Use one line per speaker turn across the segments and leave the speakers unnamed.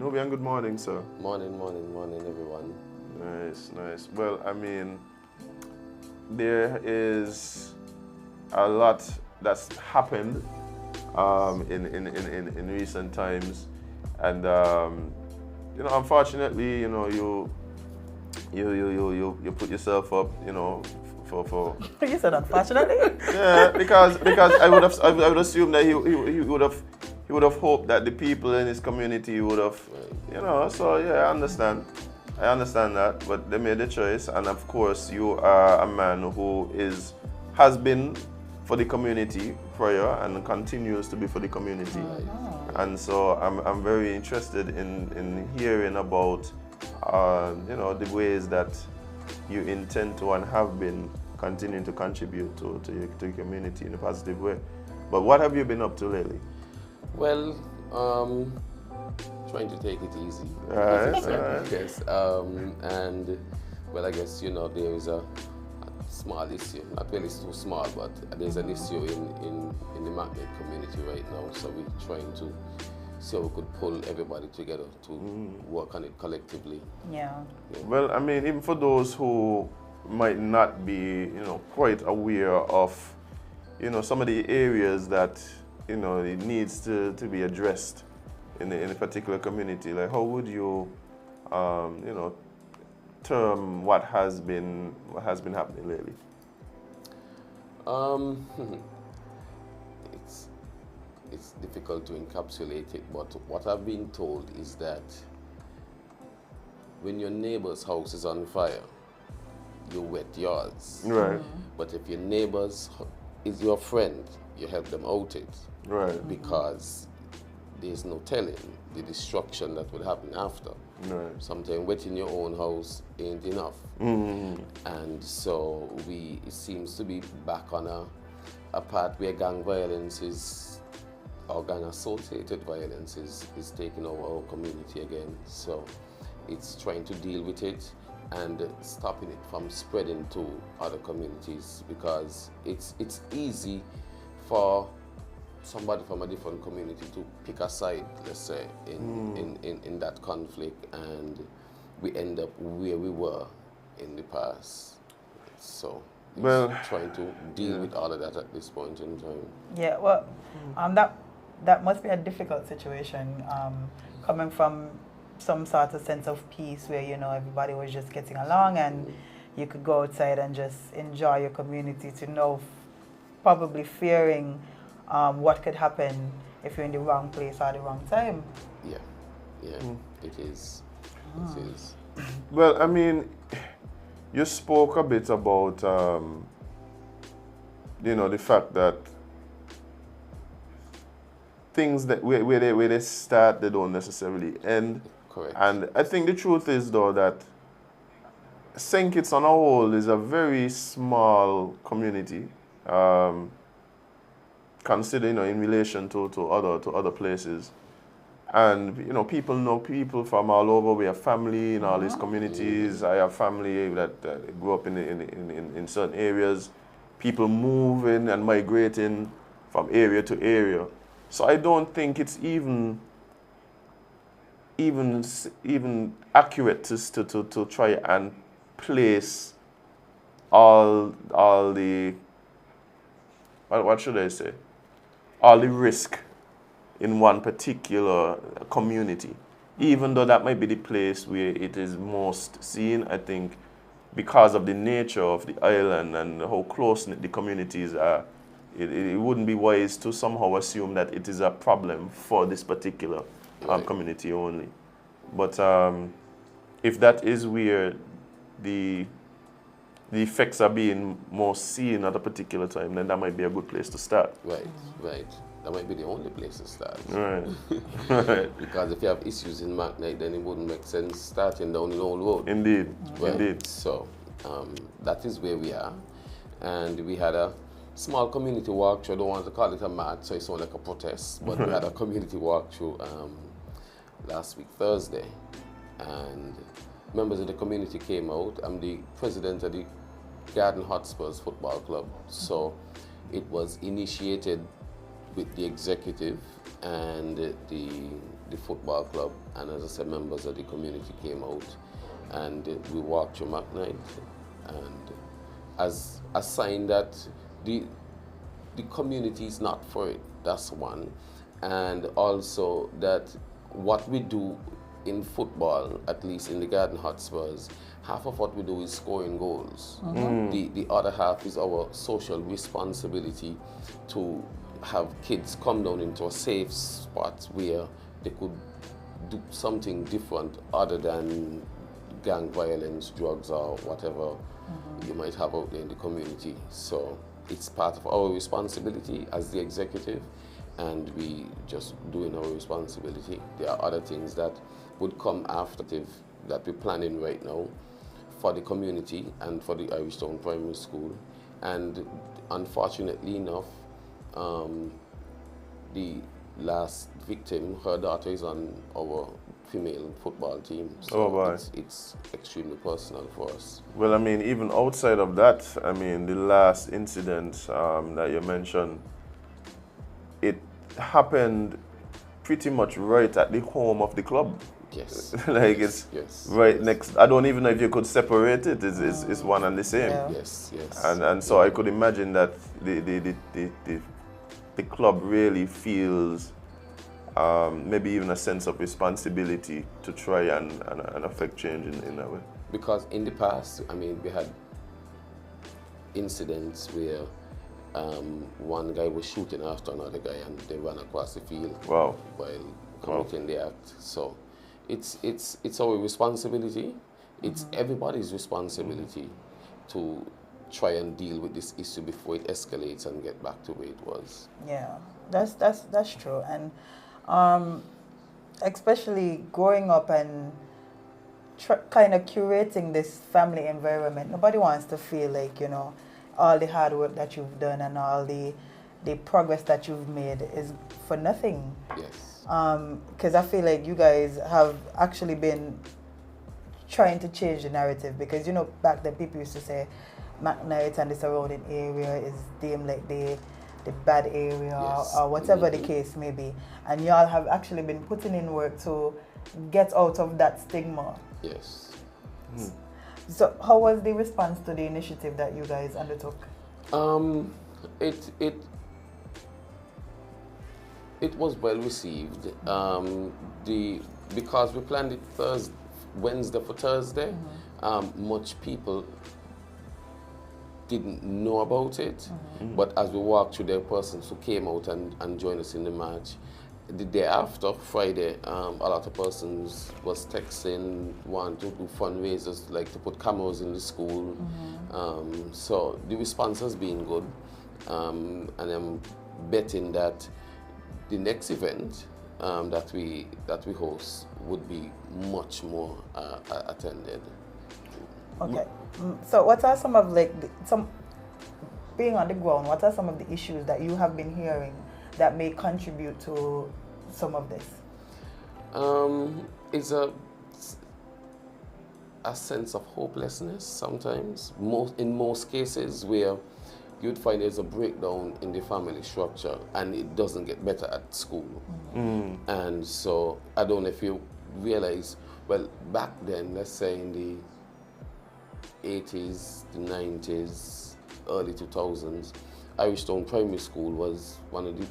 Nubian, good morning, sir.
Morning, everyone.
Nice. Well, I mean, there is a lot that's happened in recent times, and unfortunately, you put yourself up, for
You said unfortunately?
yeah, because I would assume that he would have hoped that the people in his community would have, so yeah, I understand that, but they made a choice, and of course you are a man who has been for the community prior and continues to be for the community. And so I'm very interested in hearing about the ways that you intend to and have been continuing to contribute to your community in a positive way. But what have you been up to lately?
Well, trying to take it easy.
All right.
Yes. And well, I guess there is a small issue. Not really too small, but there's an issue in the magnet community right now. So we're trying to see how we could pull everybody together to work on it collectively.
Yeah.
Well, I mean, even for those who might not be, quite aware of, some of the areas that, it needs to be addressed in a particular community, like how would you, term what has been happening lately?
It's difficult to encapsulate it, but what I've been told is that when your neighbor's house is on fire, you wet yours.
Right.
But if your neighbor's is your friend, you help them out it.
Right.
Because there's no telling the destruction that would happen after.
Right.
Sometimes wetting your own house ain't enough. And so it seems to be back on a path where gang violence or gang-associated violence is taking over our community again. So it's trying to deal with it and stopping it from spreading to other communities, because it's easy for somebody from a different community to pick a side, let's say, in that conflict, and we end up where we were in the past. So trying to deal with all of that at this point in time.
Yeah, well, that must be a difficult situation, coming from some sort of sense of peace where, everybody was just getting along and you could go outside and just enjoy your community, to know, probably fearing what could happen if you're in the wrong place at the wrong time.
Yeah, it is. It is.
Well, I mean, you spoke a bit about, the fact that things that where they start, they don't necessarily end.
Correct.
And I think the truth is, though, that St. Kitts on a whole is a very small community, considered, in relation to other places. And people know people from all over. We have family in all these communities. I have family that grew up in certain areas. People moving and migrating from area to area. So I don't think it's even accurate to try and place all the, what should I say, all the risk in one particular community, even though that might be the place where it is most seen. I think because of the nature of the island and how close-knit the communities are, it wouldn't be wise to somehow assume that it is a problem for this particular community only. But if that is where the effects are being more seen at a particular time, then that might be a good place to start.
Right. That might be the only place to start.
Right.
Because if you have issues in Magnet, then it wouldn't make sense starting down the old road.
Indeed.
Right.
Indeed.
So that is where we are. And we had a small community walkthrough. I don't want to call it a march, so it's not like a protest, but we had a community walkthrough last week, Thursday. And members of the community came out. I'm the president of the Garden Hotspurs Football Club. So it was initiated with the executive and the the football club, and as I said, members of the community came out, and we walked through McKnight, and as a sign that the community is not for it. That's one, and also that what we do in football, at least in the Garden Hotspurs, half of what we do is scoring goals. The other half is our social responsibility to have kids come down into a safe spot where they could do something different other than gang violence, drugs, or whatever you might have out there in the community. So it's part of our responsibility as the executive, and we just doing our responsibility. There are other things that would come after that we're planning right now for the community and for the Irish Town Primary School. And unfortunately enough, the last victim, her daughter is on our female football team. So it's extremely personal for us.
Well, I mean, even outside of that, I mean, the last incident that you mentioned, it happened pretty much right at the home of the club.
Yes.
Like
yes.
it's right next. I don't even know if you could separate it. It's one and the same.
Yeah.
Yes.
And so I could imagine that the club really feels maybe even a sense of responsibility to try and affect change in that way.
Because in the past, I mean, we had incidents where one guy was shooting after another guy and they ran across the field while committing the act. So it's our responsibility. It's everybody's responsibility to try and deal with this issue before it escalates and get back to where it was.
Yeah, that's true. And especially growing up and kind of curating this family environment, nobody wants to feel like, you know, all the hard work that you've done and all the progress that you've made is for nothing.
Yes.
Because I feel like you guys have actually been trying to change the narrative, because, you know, back then people used to say McKnight and the surrounding area is deemed like the bad area, or whatever the case may be. And y'all have actually been putting in work to get out of that stigma.
Yes.
So how was the response to the initiative that you guys undertook?
It was well received. Because we planned it Wednesday for Thursday, much people didn't know about it, but as we walked through, there were persons who came out and joined us in the march. The day after, Friday, a lot of persons was texting, want to do fundraisers, like to put cameras in the school. So the response has been good, and I'm betting that the next event that we host would be much more attended.
Okay. So what are some of being on the ground, what are some of the issues that you have been hearing that may contribute to some of this?
It's a sense of hopelessness sometimes. In most cases where you'd find there's a breakdown in the family structure and it doesn't get better at school. And so I don't know if you realize, well, back then, let's say in the 80s, the 90s, early 2000s, Irish Town Primary School was one of the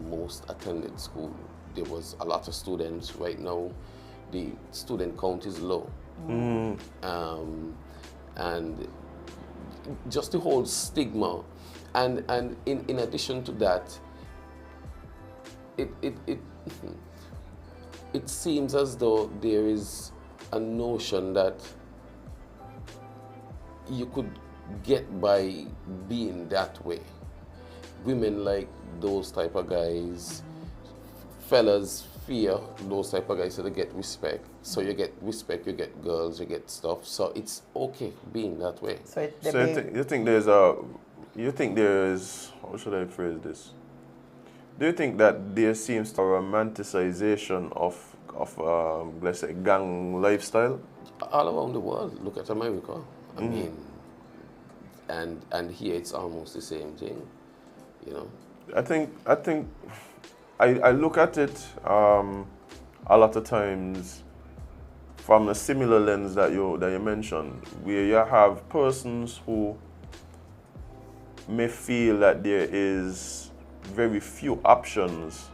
most attended schools. There was a lot of students. Right now, the student count is low. And just the whole stigma. And in addition to that, it seems as though there is a notion that you could get by being that way. Women like those type of guys. Fellas fear those type of guys, so they get respect. So you get respect, you get girls, you get stuff. So it's okay being that way.
So
you think there's how should I phrase this? Do you think that there seems to be a romanticization of let's say gang lifestyle?
All around the world. Look at America. I mean, and here it's almost the same thing, you know.
I think I look at it a lot of times, from a similar lens that you mentioned, where you have persons who may feel that there is very few options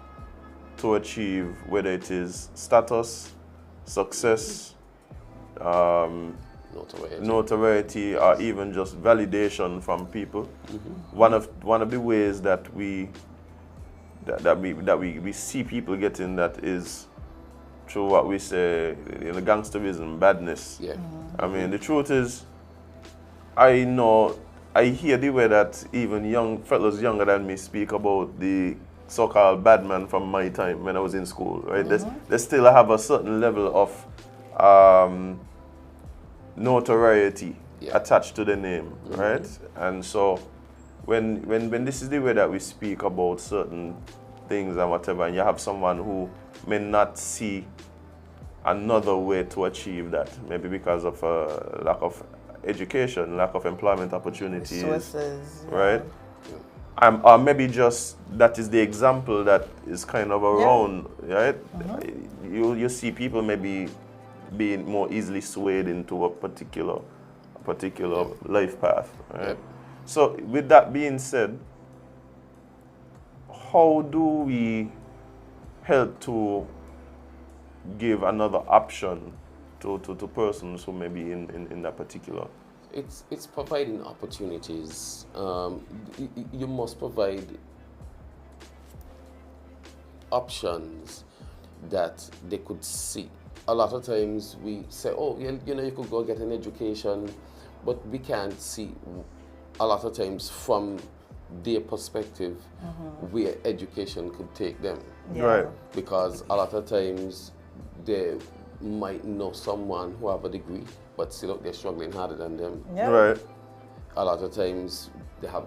to achieve, whether it is status, success, notoriety, or even just validation from people. One of the ways that we see people getting that is through what we say, gangsterism, badness.
Yeah.
I mean, the truth is, I hear the way that even young fellows younger than me speak about the so-called bad man from my time when I was in school, right? They still have a certain level of notoriety attached to the name, right? And so when this is the way that we speak about certain things and whatever, and you have someone who may not see another way to achieve that, maybe because of lack of education, lack of employment opportunities,
resources,
right? Or maybe just that is the example that is kind of around, right? You see people maybe being more easily swayed into a particular life path, right? So with that being said, how do we help to give another option to persons who may be in that particular?
It's providing opportunities. You must provide options that they could see. A lot of times we say, oh, you could go get an education, but we can't see a lot of times from their perspective where education could take them.
Right.
Because a lot of times they might know someone who have a degree, but still they're struggling harder than them.
Right.
A lot of times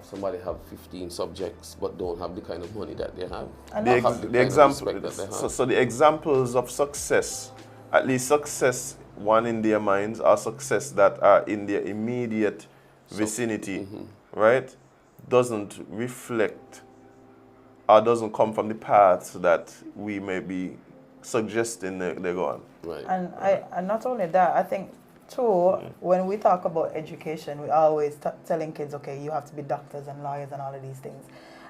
somebody have 15 subjects but don't have the kind of money that they have.
The example. So the examples of success, at least success one in their minds, or success that are in their immediate vicinity, right, doesn't reflect or doesn't come from the paths that we may be suggesting they go on.
Right.
And not only that, I think too, when we talk about education, we always telling kids, okay, you have to be doctors and lawyers and all of these things.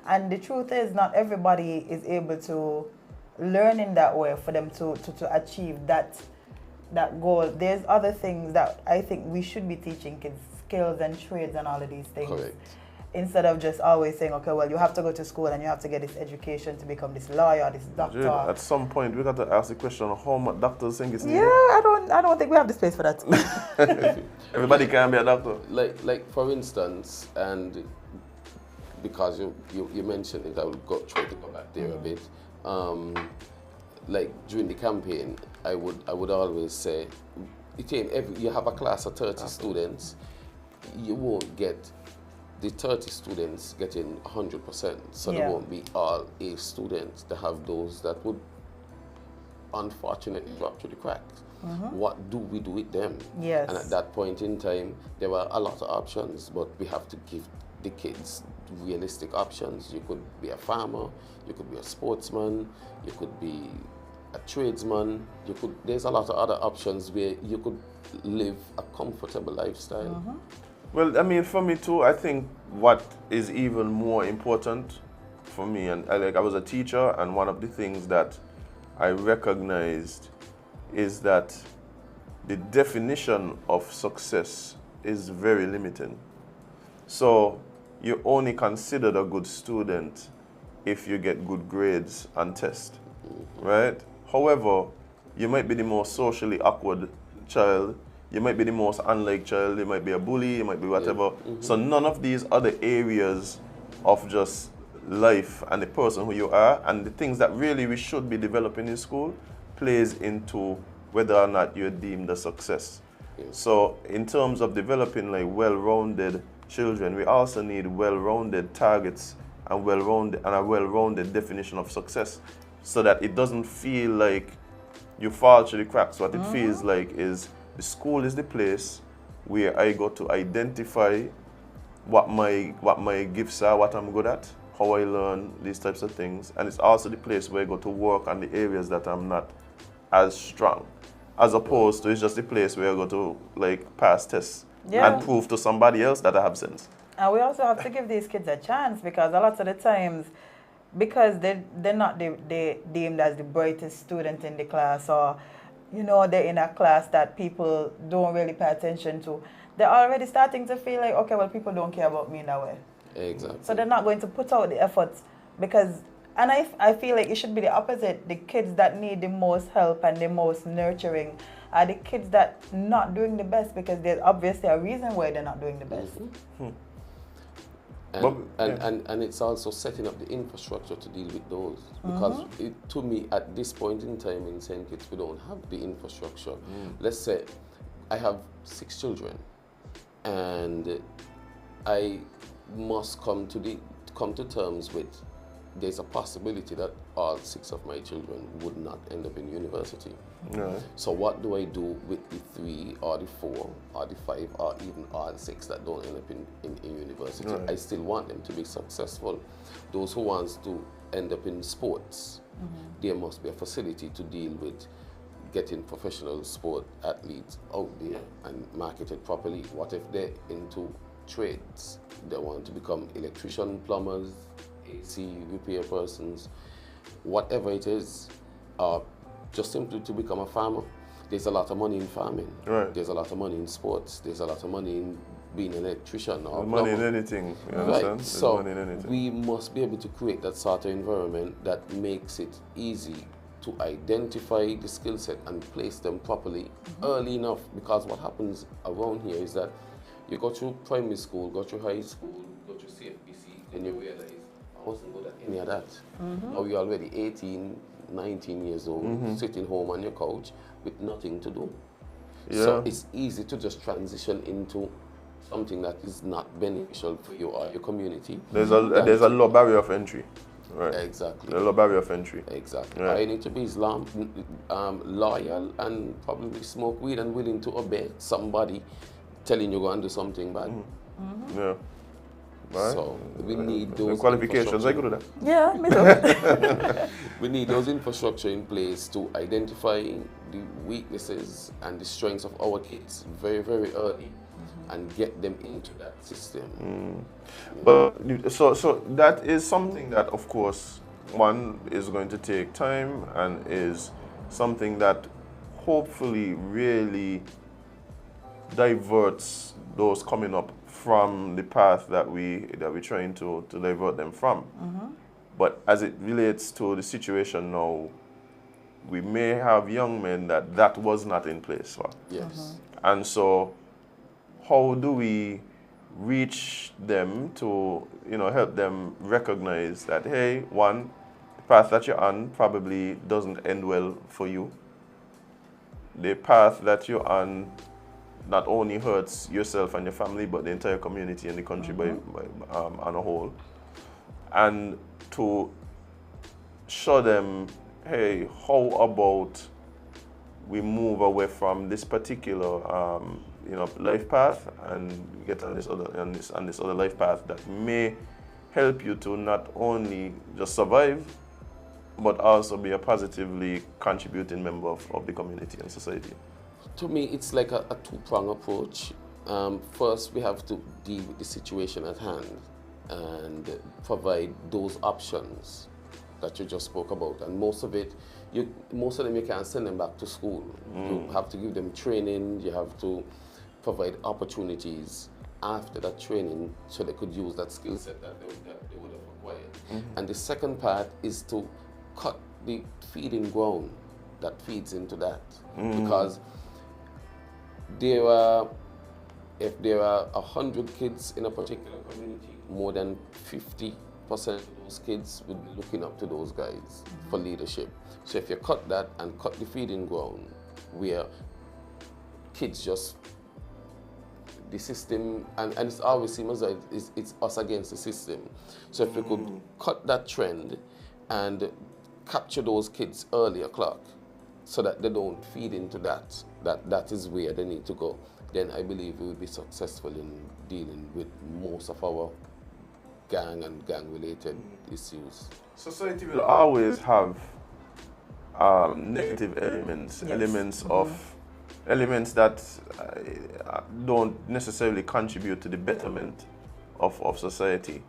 And the truth is, not everybody is able to learn in that way for them to achieve that goal. There's other things that I think we should be teaching kids, skills and trades and all of these things.
Correct.
Instead of just always saying, okay, well, you have to go to school and you have to get this education to become this lawyer, this doctor.
Yeah, at some point, we got to ask the question: how much doctors think it's needed?
Yeah, I don't think we have the space for that.
Everybody can be a doctor.
Like for instance, and because you mentioned it, I will try to go back there a bit. Like during the campaign, I would always say, you have a class of 30 students, you won't get the 30 students getting 100%, so there won't be all A students. They have those that would unfortunately drop through the cracks. What do we do with them?
Yes.
And at that point in time, there were a lot of options, but we have to give the kids realistic options. You could be a farmer, you could be a sportsman, you could be a tradesman. There's a lot of other options where you could live a comfortable lifestyle.
Well, I mean, for me too, I think what is even more important for me, and I was a teacher, and one of the things that I recognized is that the definition of success is very limiting. So you only considered a good student if you get good grades on test, right? However, you might be the most socially awkward child, you might be the most unlike child, you might be a bully, you might be whatever. So none of these other areas of just life and the person who you are and the things that really we should be developing in school plays into whether or not you're deemed a success. So in terms of developing like well-rounded children, we also need well-rounded targets and a well-rounded definition of success, so that it doesn't feel like you fall through the cracks. What it feels like is the school is the place where I go to identify what my gifts are, what I'm good at, how I learn these types of things, and it's also the place where I go to work on the areas that I'm not as strong, as opposed to it's just a place where you go to like pass tests
Yeah.
and prove to somebody else that I have sense.
And we also have to give these kids a chance, because a lot of the times, because they're not they deemed as the brightest student in the class, or you know, they're in a class that people don't really pay attention to, they're already starting to feel like, okay, well, people don't care about me in that way.
Exactly.
So they're not going to put out the efforts, because, and I feel like it should be the opposite. The kids that need the most help and the most nurturing are the kids that not doing the best, because there's obviously a reason why they're not doing the best.
And it's also setting up the infrastructure to deal with those, because to me at this point in time in St. Kitts we don't have the infrastructure. Let's say I have 6 children and I must come to terms with there's a possibility that all 6 of my children would not end up in university.
Right.
So what do I do with the 3 or the 4 or the 5 or even all 6 that don't end up in university?
Right.
I still want them to be successful. Those who wants to end up in sports, there must be a facility to deal with getting professional sport athletes out there and marketed properly. What if they're into trades? They want to become electrician, plumbers, AC repair persons, whatever it is, just simply to become a farmer. There's a lot of money in farming.
Right.
There's a lot of money in sports. There's a lot of money in being an electrician or
Money in
plumber.
anything, you
Right.
understand? There's
So
money in anything.
we must be able to create that sort of environment that makes it easy to identify the skill set and place them properly early enough, because what happens around here is that you go through primary school, go through high school, go through CFPC, then you realize I wasn't good at any of that. Now you're already 18, 19 years old, sitting home on your couch with nothing to do.
Yeah.
So it's easy to just transition into something that is not beneficial for you or your community.
There's a low barrier of entry. Right.
Exactly.
A low barrier of entry.
Exactly.
Right.
I need to be loyal and probably smoke weed and willing to obey somebody telling you go and do something bad.
Yeah. Right.
So we need those
qualifications. I
infrastructure-
go to that.
Yeah, me too.
We need those infrastructure in place to identify the weaknesses and the strengths of our kids very, very early and get them into that system.
But so that is something that, of course, one is going to take time and is something that hopefully really diverts those coming up from the path that we're trying to divert them from. But as it relates to the situation now, we may have young men that was not in place for.
Yes.
And so how do we reach them to, help them recognize that, hey, one, the path that you're on probably doesn't end well for you. The path that you're on not only hurts yourself and your family, but the entire community and the country on a whole. And to show them, hey, how about we move away from this particular life path and get on this other life path that may help you to not only just survive, but also be a positively contributing member of the community and society.
To me, it's like a two-pronged approach. First, we have to deal with the situation at hand and provide those options that you just spoke about. And most of them you can't send them back to school. You have to give them training. You have to provide opportunities after that training so they could use that skill set that they would have acquired. And the second part is to cut the feeding ground that feeds into that, because if there are 100 kids in a particular community, more than 50% of those kids would be looking up to those guys for leadership. So if you cut that and cut the feeding ground, where kids just, the system, and it's always seems like it's us against the system. So if we could cut that trend and capture those kids early o'clock, so that they don't feed into that is where they need to go, then I believe we will be successful in dealing with most of our gang and gang-related issues.
Society will always have negative elements,
Yes.
elements that don't necessarily contribute to the betterment of society.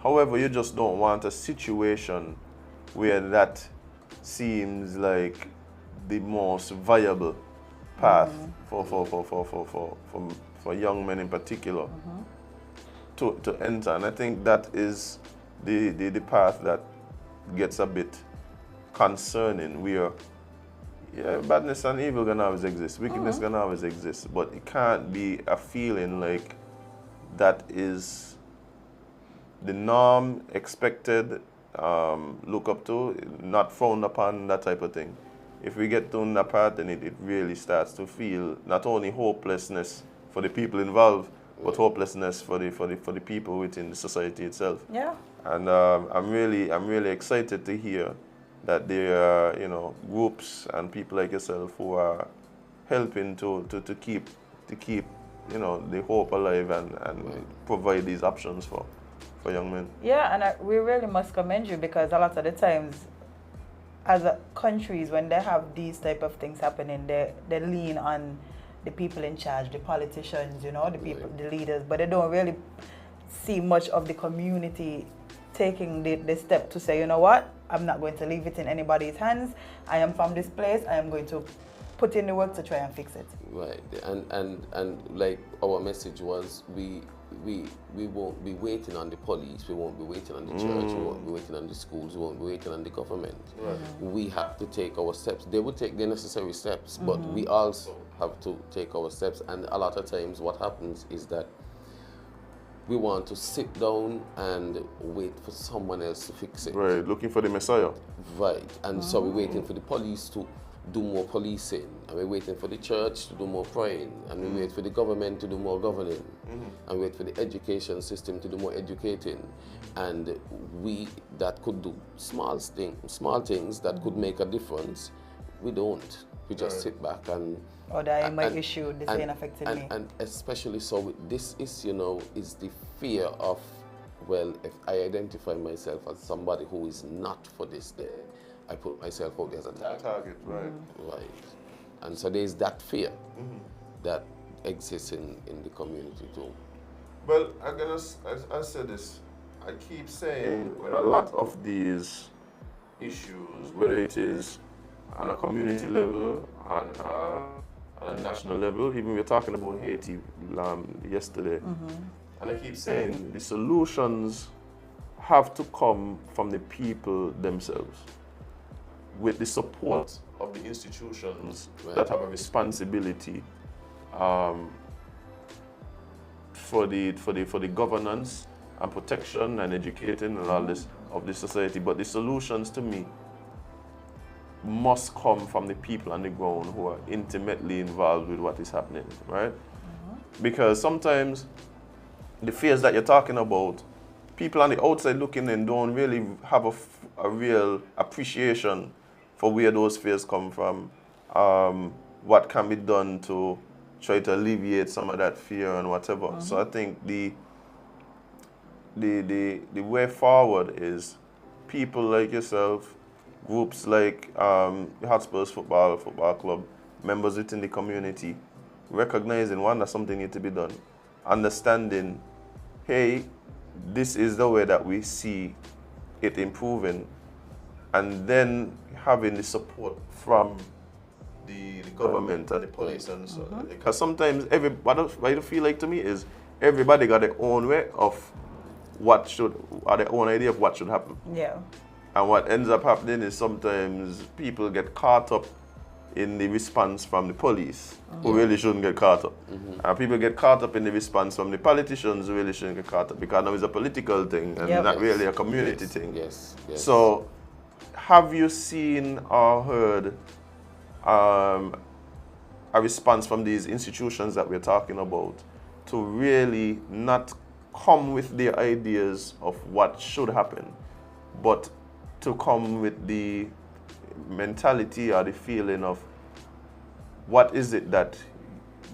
However, you just don't want a situation where that seems like the most viable path for young men in particular to enter. And I think that is the path that gets a bit concerning, where badness and evil gonna always exist, wickedness gonna always exist, but it can't be a feeling like that is the norm, expected, look up to, not frowned upon, that type of thing. If we get down that path, then it really starts to feel not only hopelessness for the people involved, but hopelessness for the people within the society itself.
Yeah.
And I'm really excited to hear that there are groups and people like yourself who are helping to keep the hope alive and provide these options for young men.
Yeah, and we really must commend you, because a lot of the times, as countries, when they have these type of things happening, they lean on the people in charge, the politicians, the people, the leaders, but they don't really see much of the community taking the step to say, you know what, I'm not going to leave it in anybody's hands. I am from this place. I am going to put in the work to try and fix it.
Right, and like our message was, we won't be waiting on the police, we won't be waiting on the church, we won't be waiting on the schools, we won't be waiting on the government. Right. We have to take our steps. They will take the necessary steps, but we also have to take our steps. And a lot of times what happens is that we want to sit down and wait for someone else to fix it.
Right, looking for the Messiah.
Right, and so we're waiting for the police to do more policing, and we're waiting for the church to do more praying, and we wait for the government to do more governing, and wait for the education system to do more educating, and we that could do small things that could make a difference. We don't. We just sit back and.
Or that my issue, this ain't affecting me.
And especially so with this is, is the fear of, well, if I identify myself as somebody who is not for this day, I put myself out as a target.
Right.
Right. And so there's that fear that exists in the community too.
Well, I said this, I keep saying with a lot of these issues, whether it is on a community level, on a national level, even we were talking about Haiti yesterday, and I keep saying the solutions have to come from the people themselves, with the support of the institutions that have a responsibility for the governance and protection and educating and all this of the society. But the solutions, to me, must come from the people on the ground who are intimately involved with what is happening, right? Because sometimes the fears that you're talking about, people on the outside looking in don't really have a real appreciation for where those fears come from, what can be done to try to alleviate some of that fear and whatever. So I think the way forward is people like yourself, groups like Spurs Football Club, members within the community, recognizing, one, that something needs to be done, understanding, hey, this is the way that we see it improving, and then having the support from the government and the police and so. Because sometimes what I feel like to me is everybody got their own way of their own idea of what should happen.
Yeah.
And what ends up happening is sometimes people get caught up in the response from the police, who really shouldn't get caught up. And people get caught up in the response from the politicians, who really shouldn't get caught up, because now it's a political thing and not really a community thing.
Yes.
So, have you seen or heard a response from these institutions that we're talking about to really not come with their ideas of what should happen, but to come with the mentality or the feeling of what is it that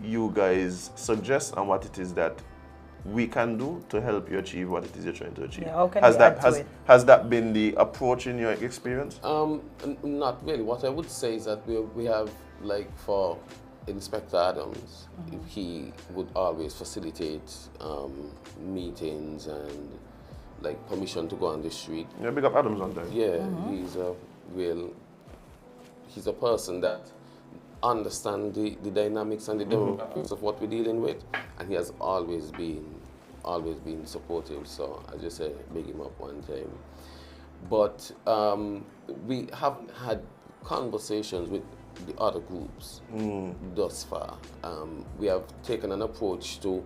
you guys suggest and what it is that we can do to help you achieve what it is you're trying to achieve?
Yeah, how can
has
we
that
add to it?
has that been the approach in your experience?
Not really. What I would say is that we have, like, for Inspector Adams, he would always facilitate meetings and, like, permission to go on the street.
Yeah, big up Adams on that.
Yeah, he's a person that understands the dynamics and the demographics of what we're dealing with, and he has always been supportive. So I just say big him up one time. But we haven't had conversations with the other groups thus far. We have taken an approach to,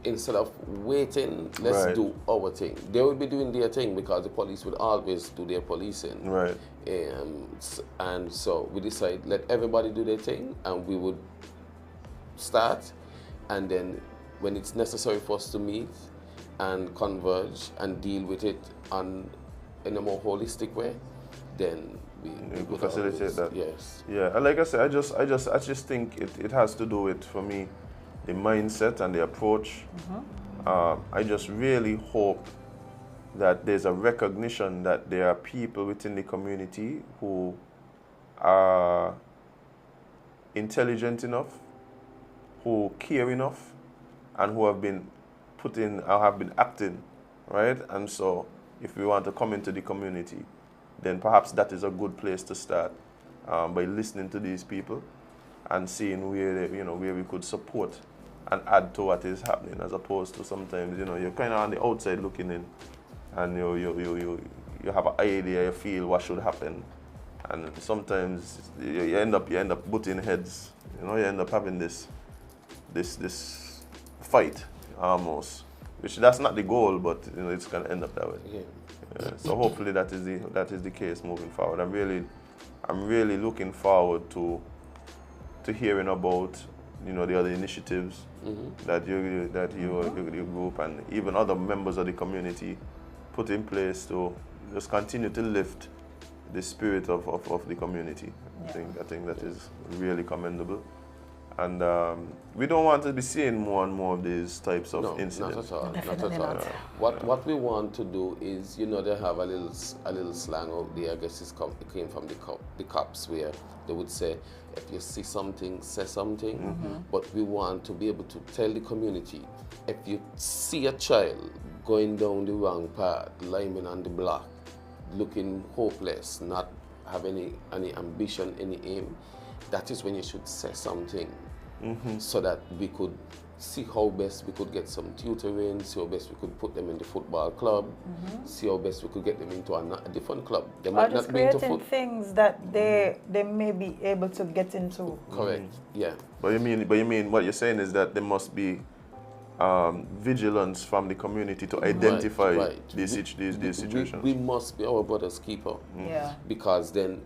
instead of waiting, let's do our thing. They will be doing their thing because the police would always do their policing.
Right.
And so we decide, let everybody do their thing, and we would start, and then when it's necessary for us to meet and converge and deal with it in a more holistic way, then we
could facilitate that.
Yes.
Yeah, and like I said, I just think it has to do with, for me, the mindset and the approach. I just really hope that there's a recognition that there are people within the community who are intelligent enough, who care enough, and who have been put in or have been acting, right? And so if we want to come into the community, then perhaps that is a good place to start, by listening to these people and seeing where where we could support and add to what is happening, as opposed to sometimes you're kind of on the outside looking in, and you have an idea, you feel what should happen, and sometimes you end up butting heads. You end up having this fight almost, which that's not the goal, but it's gonna end up that way. Yeah. So hopefully that is the case moving forward. I'm really looking forward to hearing about the other initiatives that your group and even other members of the community put in place to just continue to lift the spirit of the community. Yeah. I think that is really commendable. And we don't want to be seeing more and more of these types of incidents.
Not at all.
Definitely
not at all.
not.
What we want to do is, they have a little slang out there. I guess it came from the cops, where they would say, if you see something, say something. But we want to be able to tell the community, if you see a child going down the wrong path, lying on the block, looking hopeless, not have any ambition, any aim, that is when you should say something, so that we could see how best we could get some tutoring, see how best we could put them in the football club, see how best we could get them into a different club. They might
just
not be into
creating things that they may be able to get into.
Correct. Yeah.
But you mean what you're saying is that there must be vigilance from the community to identify these situations.
We must be our brother's keeper.
Yeah.
Because then,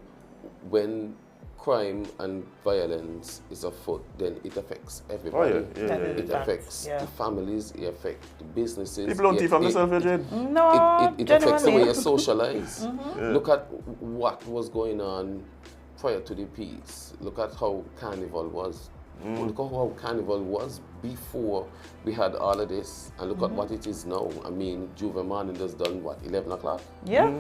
when crime and violence is afoot, then it affects everybody. It affects the families, it affects the businesses.
People don't thief on themselves, Jade.
No,
it affects the way you socialize. Look at what was going on prior to the peace. Look at how Carnival was. Look at how Carnival was before we had all of this, and look at what it is now. I mean, Juve morning has done what, 11 o'clock?
Yeah.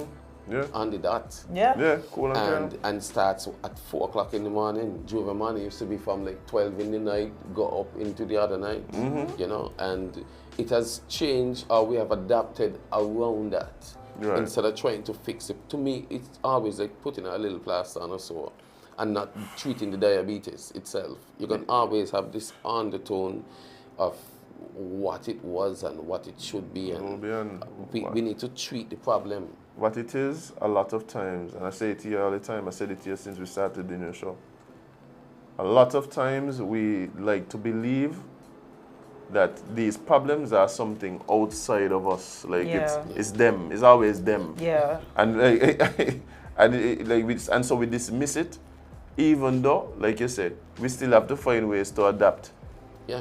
Yeah.
On the dot.
Yeah.
Yeah, cool
and starts at 4 o'clock in the morning. Juve morning used to be from like 12 in the night, go up into the other night, and it has changed, or we have adapted around that. Right. Instead of trying to fix it. To me, it's always like putting a little plaster on a sore and not treating the diabetes itself. You can always have this undertone of what it was and what it should be, and we need to treat the problem.
What it is, a lot of times, and I say it to you all the time, I said it to you since we started the new show, a lot of times we like to believe that these problems are something outside of us, like it's them, it's always them.
Yeah.
And and so we dismiss it, even though, like you said, we still have to find ways to adapt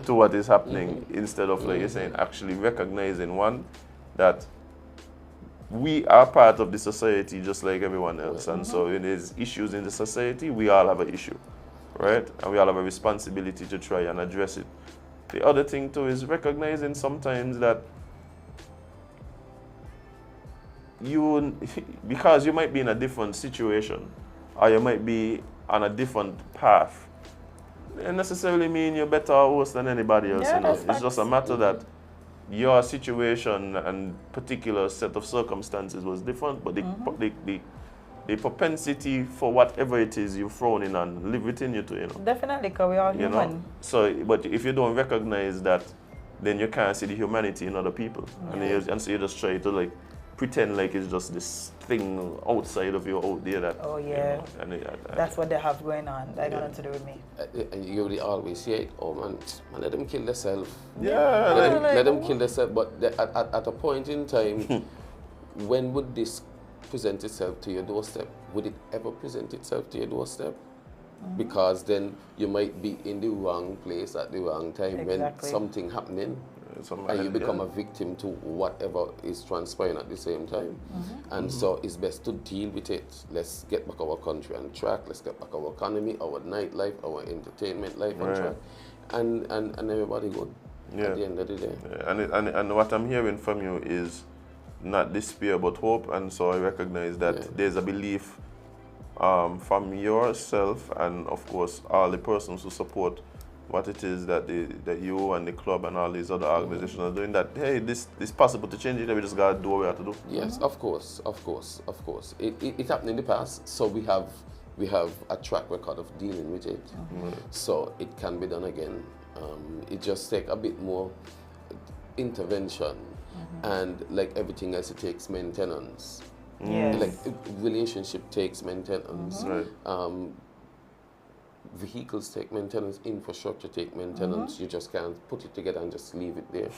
to what is happening, instead of, like you're saying, actually recognizing, one, that we are part of the society just like everyone else. And so when there's issues in the society, we all have an issue, right? And we all have a responsibility to try and address it the other thing too is recognizing sometimes that because you might be in a different situation or you might be on a different path, it doesn't necessarily mean you're better or worse than anybody else.
Yeah,
You know?
that's
It's just a
facts.
matter that your situation and particular set of circumstances was different, but the propensity for whatever it is you've thrown in and live within you too, you know.
Definitely, because we are
You know?
human.
So, but if you don't recognize that, then you can't see the humanity in other people. And so you just try to like pretend like it's just this thing outside of you out there that,
Oh,
you
yeah.
know,
That's what they have going on. That got nothing to do with me.
And you really always say, oh man, let them kill themselves.
yeah, like,
Let them kill themselves. But at a point in time, when would this present itself to your doorstep? Would it ever present itself to your doorstep? Because then you might be in the wrong place at the wrong time when
Exactly.
something happening. And you become a victim to whatever is transpiring at the same time. And so it's best to deal with it. Let's get back our country on track. Let's get back our economy, our nightlife, our entertainment life on track. And everybody good at the end of the day.
Yeah. And what I'm hearing from you is not despair but hope. And so I recognize that there's a belief from yourself and of course all the persons who support what it is that that you and the club and all these other organizations are doing, that hey, this is possible to change it, we just gotta do what we have to do.
Yes, of course. It happened in the past, so we have a track record of dealing with it. So it can be done again. It just takes a bit more intervention, and like everything else, it takes maintenance.
Yes.
Like relationship takes maintenance. Vehicles take maintenance, infrastructure take maintenance. You just can't put it together and just leave it there.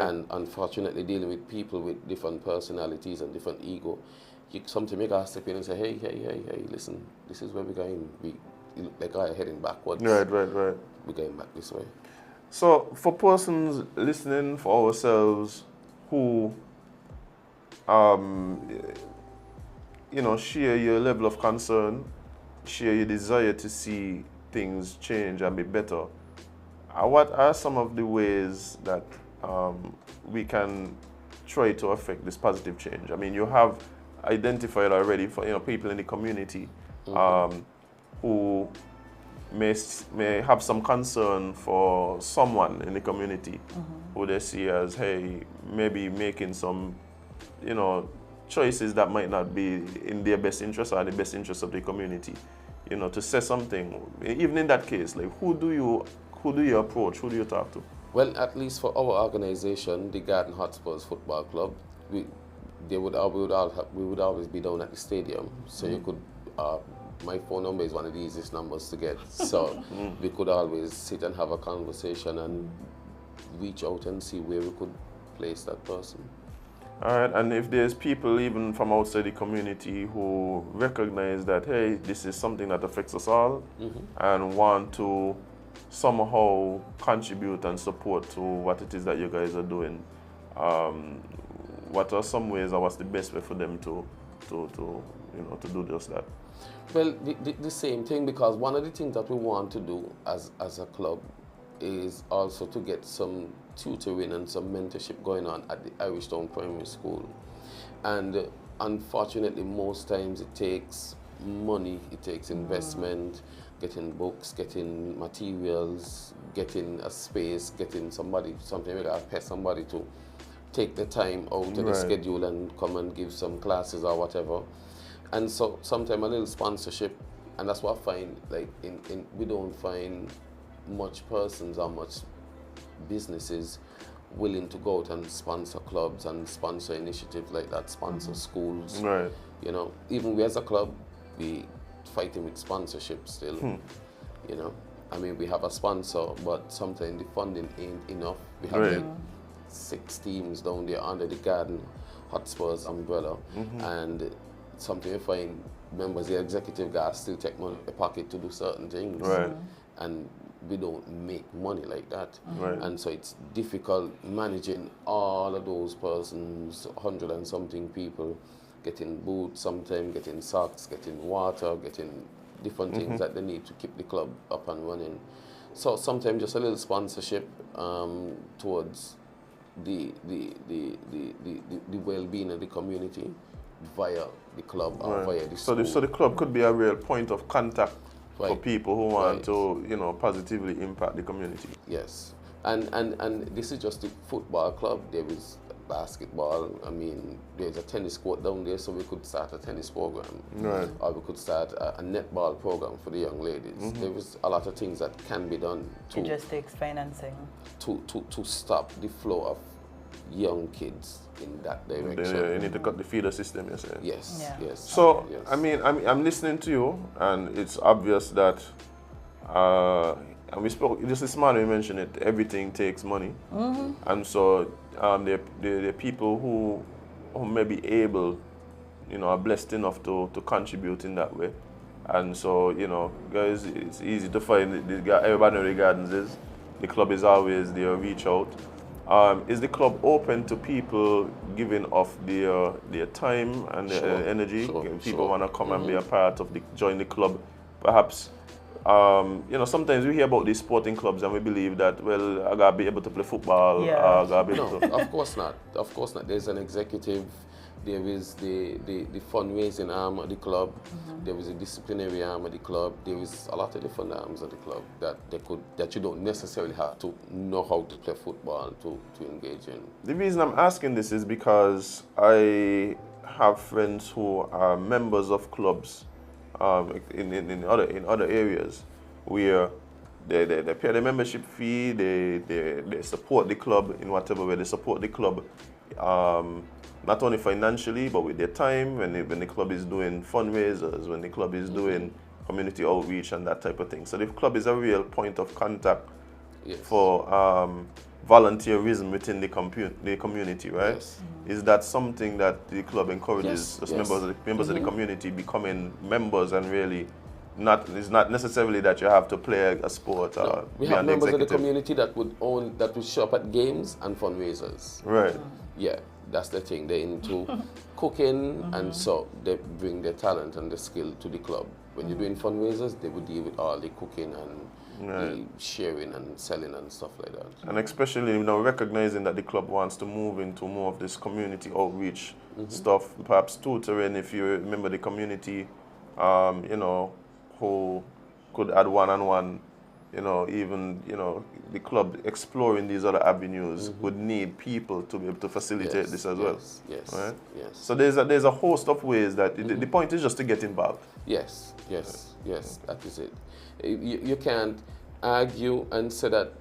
And unfortunately, dealing with people with different personalities and different ego, sometimes you gotta step in and say, hey, listen, this is where we're going. You look like I'm heading backwards.
Right.
We're going back this way.
So for persons listening, for ourselves who share your level of concern, share your desire to see things change and be better, what are some of the ways that we can try to affect this positive change? I mean, you have identified already for people in the community who may have some concern for someone in the community who they see as, hey, maybe making some choices that might not be in their best interest or the best interest of the community, to say something. Even in that case, like who do you approach? Who do you talk to?
Well, at least for our organization, the Garden Hotspurs Football Club, we would always be down at the stadium. So you could, my phone number is one of the easiest numbers to get. So we could always sit and have a conversation and reach out and see where we could place that person.
All right, and if there's people even from outside the community who recognize that, hey, this is something that affects us all and want to somehow contribute and support to what it is that you guys are doing, what are some ways or what's the best way for them to do just that?
Well, the same thing, because one of the things that we want to do as a club is also to get some tutoring and some mentorship going on at the Irish Town Primary School. And unfortunately, most times it takes money, it takes investment, getting books, getting materials, getting a space, getting something we gotta pay somebody to take the time out of the schedule and come and give some classes or whatever. And so sometimes a little sponsorship, and that's what I find, like we don't find much persons or much businesses willing to go out and sponsor clubs and sponsor initiatives like that, sponsor schools.
Right.
Even we as a club, we fighting with sponsorship still. I mean, we have a sponsor, but sometimes the funding ain't enough. We have like 6 teams down there under the Garden Hotspurs umbrella, and something we find members of the executive guys still take money in the pocket to do certain things.
Right.
And we don't make money like that.
Right.
And so it's difficult managing all of those persons, 100 and something people, getting boots, sometimes getting socks, getting water, getting different things that they need to keep the club up and running. So sometimes just a little sponsorship towards the well-being of the community via the club or via the school.
So the club could be a real point of contact for people who want to, you know, positively impact the community.
Yes, and this is just the football club. There is basketball. I mean, there's a tennis court down there, so we could start a tennis program, or we could start a netball program for the young ladies. There is a lot of things that can be done.
It just takes financing
to stop the flow of young kids in that direction.
You need to cut the feeder system, you're saying?
Yes, yes.
So,
yes.
I mean, I'm listening to you, and it's obvious that, and we spoke, just this morning we mentioned it, everything takes money. And so, there are people who may be able, you know, are blessed enough to contribute in that way. And so, you know, guys, it's easy to find, everybody knows the Gardens is. The club is always there, reach out. Is the club open to people giving off their time and their energy? People want to come and be a part of join the club. Perhaps, you know, sometimes we hear about these sporting clubs and we believe that, well, I gotta be able to play football. I gotta be able to.
Of course not. Of course not. There's an executive. There is the fundraising arm of the club. There is a disciplinary arm of the club. There is a lot of different arms of the club that you don't necessarily have to know how to play football to engage in.
The reason I'm asking this is because I have friends who are members of clubs in other areas where they pay the membership fee, they support the club in whatever way they support the club. Not only financially, but with their time, when the club is doing fundraisers, when the club is doing community outreach and that type of thing. So the club is a real point of contact for volunteerism within the community, right?
Yes.
Is that something that the club encourages members of the community becoming members and really it's not necessarily that you have to play a sport or
we
be
have
an
members
executive.
of the community that would show up at games and fundraisers.
Right.
Yeah, that's the thing. They're into cooking, and so they bring their talent and their skill to the club. When you're doing fundraisers, they would deal with all the cooking and the sharing and selling and stuff like that.
And especially, you know, recognizing that the club wants to move into more of this community outreach stuff, perhaps tutoring, if you remember the community, you know, who could add one-on-one, you know, even, you know, the club exploring these other avenues would need people to be able to facilitate this as well.
Yes.
Right?
Yes.
So there's a host of ways that the point is just to get involved.
Yes. That is it. You can't argue and say that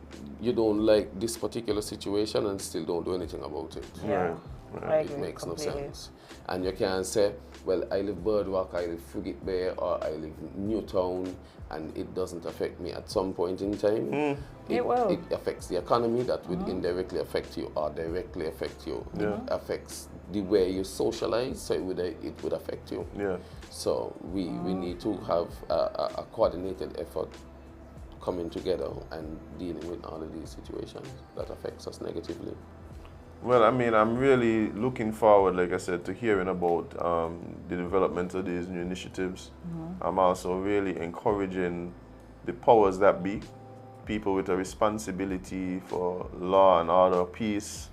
you don't like this particular situation and still don't do anything about it.
Yeah. Right.
It makes no sense. And you can't say, well, I live Birdwalk, I live Frigate Bay, or I live Newtown, and it doesn't affect me at some point in time.
It will.
It affects the economy, that would indirectly affect you or directly affect you. It affects the way you socialize, so it would affect you.
Yeah.
So we need to have a coordinated effort coming together and dealing with all of these situations that affects us negatively.
Well, I mean, I'm really looking forward, like I said, to hearing about the development of these new initiatives. I'm also really encouraging the powers that be, people with a responsibility for law and order, peace,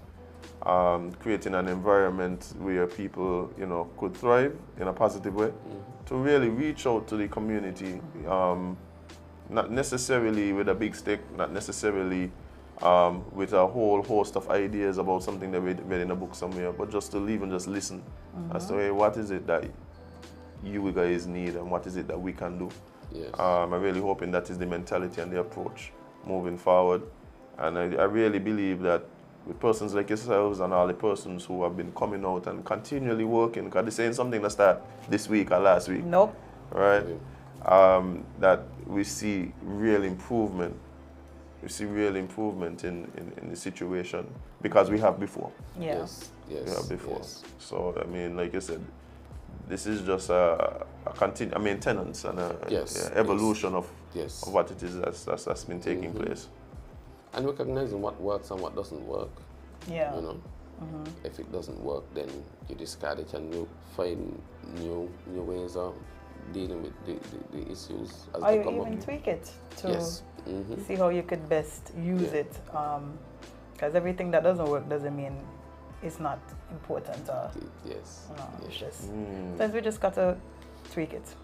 creating an environment where people, you know, could thrive in a positive way, to really reach out to the community, not necessarily with a big stick, not necessarily with a whole host of ideas about something that we read in a book somewhere, but just to leave and just listen as to, hey, what is it that you guys need and what is it that we can do.
Yes.
I'm really hoping that is the mentality and the approach moving forward. And I really believe that with persons like yourselves and all the persons who have been coming out and continually working, because this ain't something that started this week or last week.
Nope.
Right? That we see real improvement. We see real improvement in the situation because we have before.
Yeah.
Yes.
We have before.
Yes.
So, I mean, like you said, this is just a maintenance and a evolution of what it is that's been taking place.
And recognizing what works and what doesn't work.
Yeah.
You know, if it doesn't work, then you discard it and you find new ways of dealing with the issues as
Or
they
you
come
even
up.
tweak it to
Yes.
see how you could best use it. Because everything that doesn't work doesn't mean it's not important.
Yes.
It's just sometimes we just got to tweak it.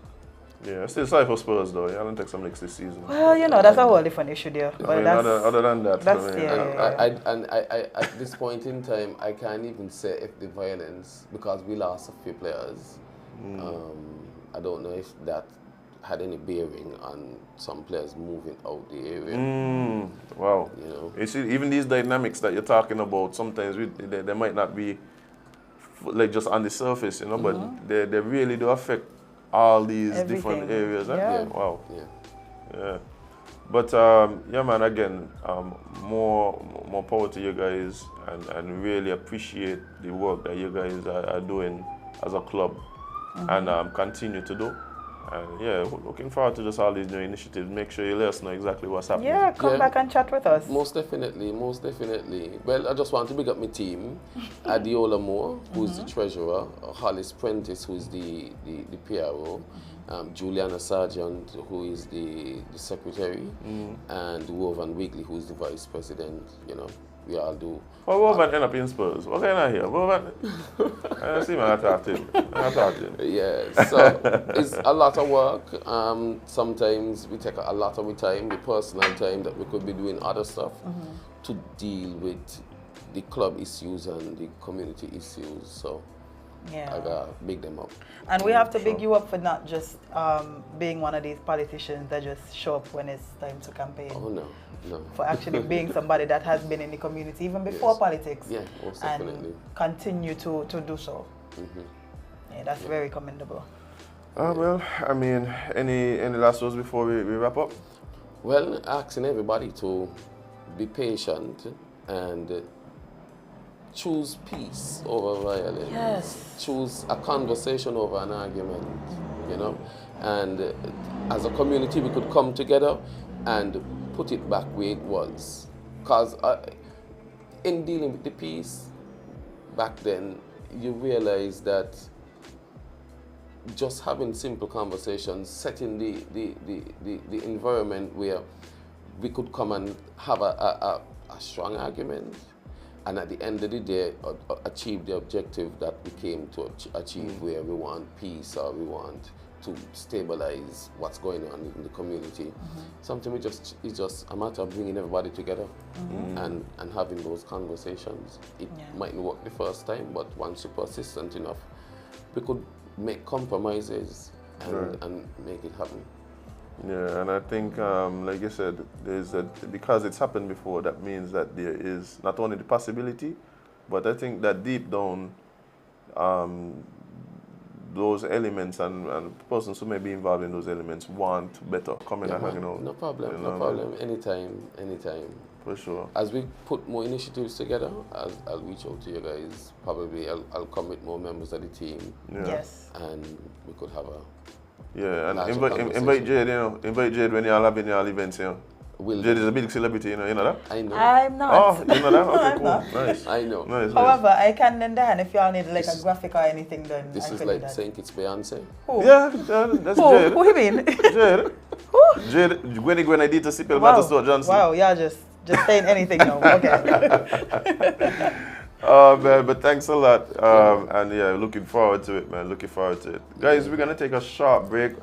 Yeah, still sorry for Spurs though. Yeah, I don't take some leaks this season.
Well, you know, that's a whole different issue there.
I
But
mean,
that's,
other than that,
that's
I mean,
yeah.
I at this point in time, I can't even say if the violence, because we lost a few players. I don't know if that had any bearing on some players moving out the area.
Wow.
You know.
You see, even these dynamics that you're talking about, sometimes they might not be like just on the surface, you know, but they really do affect all these different
Everything.
areas. Huh?
Yeah.
Wow.
Yeah.
Yeah. But yeah, man. Again, more power to you guys, and really appreciate the work that you guys are doing as a club, and continue to do. And yeah, looking forward to just all these new initiatives. Make sure you let us know exactly what's happening.
Yeah, come back and chat with us.
Most definitely, most definitely. Well, I just want to big up my team. Adiola Moore, who's the treasurer, Hollis Prentice, who's the PRO, Juliana Sargent, who is the secretary, and Wovan Weekly, who's the vice president. You know, we all do.
Well, Wovan end up in Spurs. What can I hear? Wovan, I see man, I talk to him.
Yeah, so it's a lot of work. Sometimes we take a lot of time, the personal time that we could be doing other stuff to deal with the club issues and the community issues. So
Yeah.
I gotta big them up.
And we have to big you up for not just being one of these politicians that just show up when it's time to campaign.
Oh no, no.
For actually being somebody that has been in the community even before politics.
Yeah, most
and
definitely.
continue to do so. Yeah, that's very commendable.
Well, I mean, any last words before we wrap up?
Well, asking everybody to be patient and choose peace over violence.
Yes.
Choose a conversation over an argument, you know. And as a community, we could come together and put it back where it was. Because in dealing with the peace, back then, you realize that just having simple conversations, setting the environment where we could come and have a strong argument, and at the end of the day, achieve the objective that we came to achieve, where we want peace or we want to stabilize what's going on in the community. Something it's just a matter of bringing everybody together and having those conversations. It mightn't work the first time, but once you're persistent enough, we could make compromises and make it happen.
Yeah, and I think, like you said, because it's happened before, that means that there is not only the possibility, but I think that deep down, those elements and persons who may be involved in those elements want better coming and hanging out.
No problem,
you
no
know,
problem. Anytime.
For sure.
As we put more initiatives together, I'll reach out to you guys. Probably I'll come with more members of the team.
Yeah.
Yes.
And we could have a
and
larger
invite
conversation.
Jade, invite Jade when you're having your events, Jade is a big celebrity, you know that?
I know.
I'm not.
Oh, you know that? Okay,
I'm
cool.
not.
Nice.
I know.
Nice.
However, I can lend a hand if y'all need like a graphic or anything done.
This
I
is
can
like
do that.
saying it's Beyonce.
Who?
Yeah, that's
Who?
Jade.
Who you mean?
Jade.
Who?
Jade, when I did to Sipel
Wow.
Matter Johnson.
Wow, y'all just saying anything now. Okay.
Man, but thanks a lot. And yeah, looking forward to it, man. Looking forward to it. Guys, we're going to take a short break.